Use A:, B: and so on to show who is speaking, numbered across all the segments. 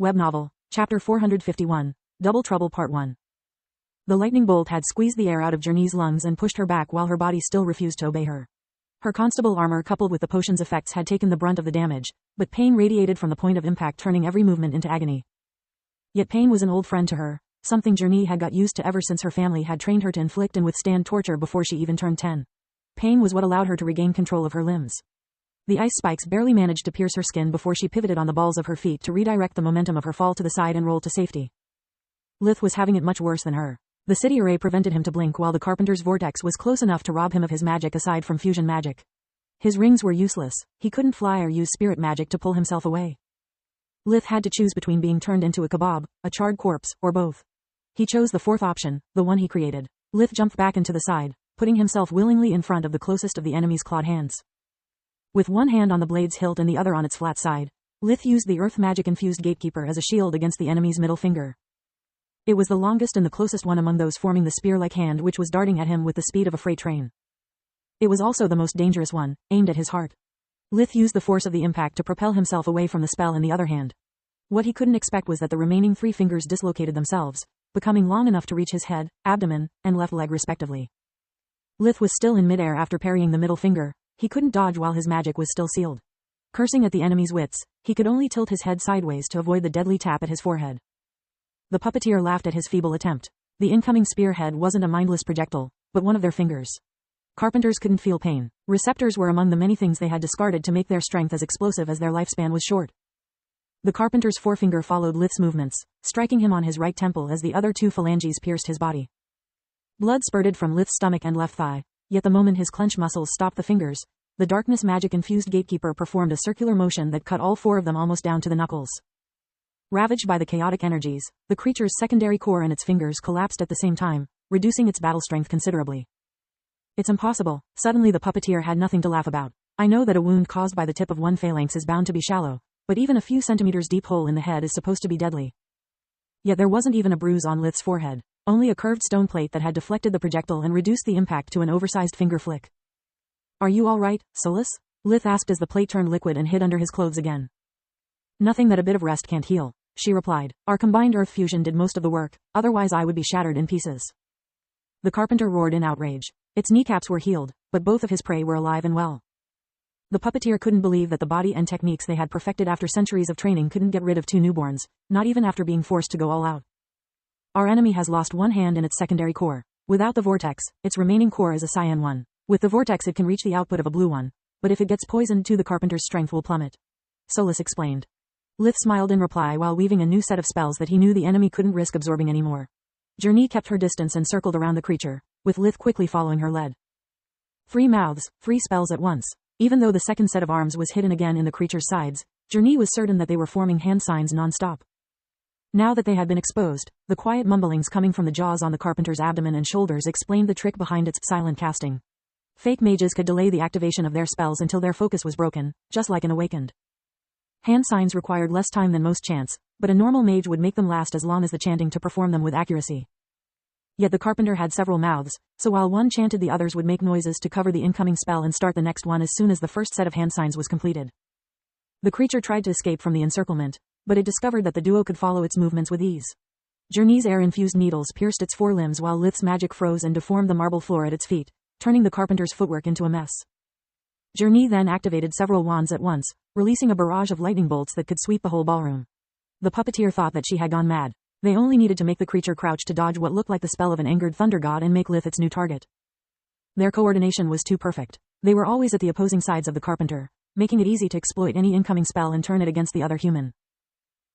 A: RomanceWebNovel, Chapter 451, Double Trouble Part 1. The lightning bolt had squeezed the air out of Journey's lungs and pushed her back while her body still refused to obey her. Her constable armor coupled with the potion's effects had taken the brunt of the damage, but pain radiated from the point of impact, turning every movement into agony. Yet pain was an old friend to her, something Journey had got used to ever since her family had trained her to inflict and withstand torture before she even turned 10. Pain was what allowed her to regain control of her limbs. The ice spikes barely managed to pierce her skin before she pivoted on the balls of her feet to redirect the momentum of her fall to the side and roll to safety. Lith was having it much worse than her. The city array prevented him to blink while the carpenter's vortex was close enough to rob him of his magic aside from fusion magic. His rings were useless, he couldn't fly or use spirit magic to pull himself away. Lith had to choose between being turned into a kebab, a charred corpse, or both. He chose the fourth option, the one he created. Lith jumped back into the side, putting himself willingly in front of the closest of the enemy's clawed hands. With one hand on the blade's hilt and the other on its flat side, Lith used the earth magic-infused gatekeeper as a shield against the enemy's middle finger. It was the longest and the closest one among those forming the spear-like hand which was darting at him with the speed of a freight train. It was also the most dangerous one, aimed at his heart. Lith used the force of the impact to propel himself away from the spell in the other hand. What he couldn't expect was that the remaining 3 fingers dislocated themselves, becoming long enough to reach his head, abdomen, and left leg respectively. Lith was still in midair after parrying the middle finger. He couldn't dodge while his magic was still sealed. Cursing at the enemy's wits, he could only tilt his head sideways to avoid the deadly tap at his forehead. The puppeteer laughed at his feeble attempt. The incoming spearhead wasn't a mindless projectile, but one of their fingers. Carpenters couldn't feel pain. Receptors were among the many things they had discarded to make their strength as explosive as their lifespan was short. The carpenter's forefinger followed Lith's movements, striking him on his right temple as the other 2 phalanges pierced his body. Blood spurted from Lith's stomach and left thigh. Yet the moment his clenched muscles stopped the fingers, the darkness magic-infused gatekeeper performed a circular motion that cut all 4 of them almost down to the knuckles. Ravaged by the chaotic energies, the creature's secondary core and its fingers collapsed at the same time, reducing its battle strength considerably. It's impossible. Suddenly the puppeteer had nothing to laugh about. I know that a wound caused by the tip of one phalanx is bound to be shallow, but even a few centimeters deep hole in the head is supposed to be deadly. Yet there wasn't even a bruise on Lith's forehead. Only a curved stone plate that had deflected the projectile and reduced the impact to an oversized finger flick. Are you all right, Solus? Lith asked as the plate turned liquid and hid under his clothes again. Nothing that a bit of rest can't heal, she replied. Our combined earth fusion did most of the work, otherwise I would be shattered in pieces. The carpenter roared in outrage. Its kneecaps were healed, but both of his prey were alive and well. The puppeteer couldn't believe that the body and techniques they had perfected after centuries of training couldn't get rid of 2 newborns, not even after being forced to go all out. Our enemy has lost one hand in its secondary core. Without the vortex, its remaining core is a cyan one. With the vortex it can reach the output of a blue one, but if it gets poisoned too the carpenter's strength will plummet. Solus explained. Lith smiled in reply while weaving a new set of spells that he knew the enemy couldn't risk absorbing anymore. Journey kept her distance and circled around the creature, with Lith quickly following her lead. 3 mouths, 3 spells at once. Even though the second set of arms was hidden again in the creature's sides, Journey was certain that they were forming hand signs non-stop. Now that they had been exposed, the quiet mumblings coming from the jaws on the carpenter's abdomen and shoulders explained the trick behind its silent casting. Fake mages could delay the activation of their spells until their focus was broken, just like an awakened. Hand signs required less time than most chants, but a normal mage would make them last as long as the chanting to perform them with accuracy. Yet the carpenter had several mouths, so while one chanted the others would make noises to cover the incoming spell and start the next one as soon as the first set of hand signs was completed. The creature tried to escape from the encirclement, but it discovered that the duo could follow its movements with ease. Journey's air-infused needles pierced its 4 limbs while Lith's magic froze and deformed the marble floor at its feet, turning the carpenter's footwork into a mess. Journey then activated several wands at once, releasing a barrage of lightning bolts that could sweep the whole ballroom. The puppeteer thought that she had gone mad. They only needed to make the creature crouch to dodge what looked like the spell of an angered thunder god and make Lith its new target. Their coordination was too perfect. They were always at the opposing sides of the carpenter, making it easy to exploit any incoming spell and turn it against the other human.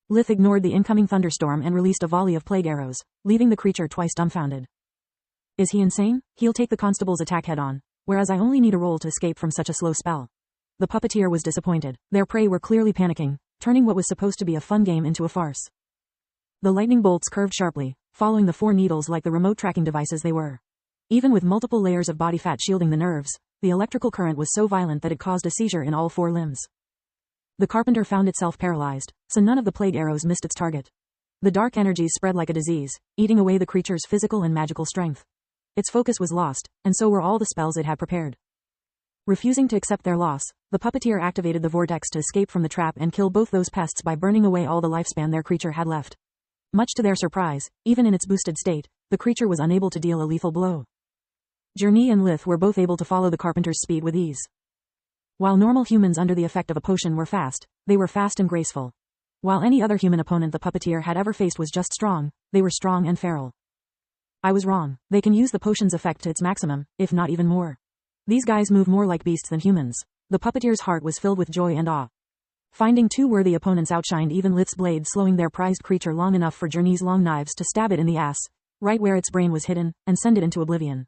A: Lith ignored the incoming thunderstorm and released a volley of plague arrows, leaving the creature twice dumbfounded. Is he insane? He'll take the constable's attack head-on, whereas I only need a roll to escape from such a slow spell. The puppeteer was disappointed. Their prey were clearly panicking, turning what was supposed to be a fun game into a farce. The lightning bolts curved sharply, following the 4 needles like the remote tracking devices they were. Even with multiple layers of body fat shielding the nerves, the electrical current was so violent that it caused a seizure in all 4 limbs. The carpenter found itself paralyzed, so none of the plague arrows missed its target. The dark energies spread like a disease, eating away the creature's physical and magical strength. Its focus was lost, and so were all the spells it had prepared. Refusing to accept their loss, the puppeteer activated the vortex to escape from the trap and kill both those pests by burning away all the lifespan their creature had left. Much to their surprise, even in its boosted state, the creature was unable to deal a lethal blow. Journey and Lith were both able to follow the carpenter's speed with ease. While normal humans under the effect of a potion were fast, they were fast and graceful. While any other human opponent the puppeteer had ever faced was just strong, they were strong and feral. I was wrong. They can use the potion's effect to its maximum, if not even more. These guys move more like beasts than humans. The puppeteer's heart was filled with joy and awe. Finding two worthy opponents outshined even Lith's blade, slowing their prized creature long enough for Journey's long knives to stab it in the ass, right where its brain was hidden, and send it into oblivion.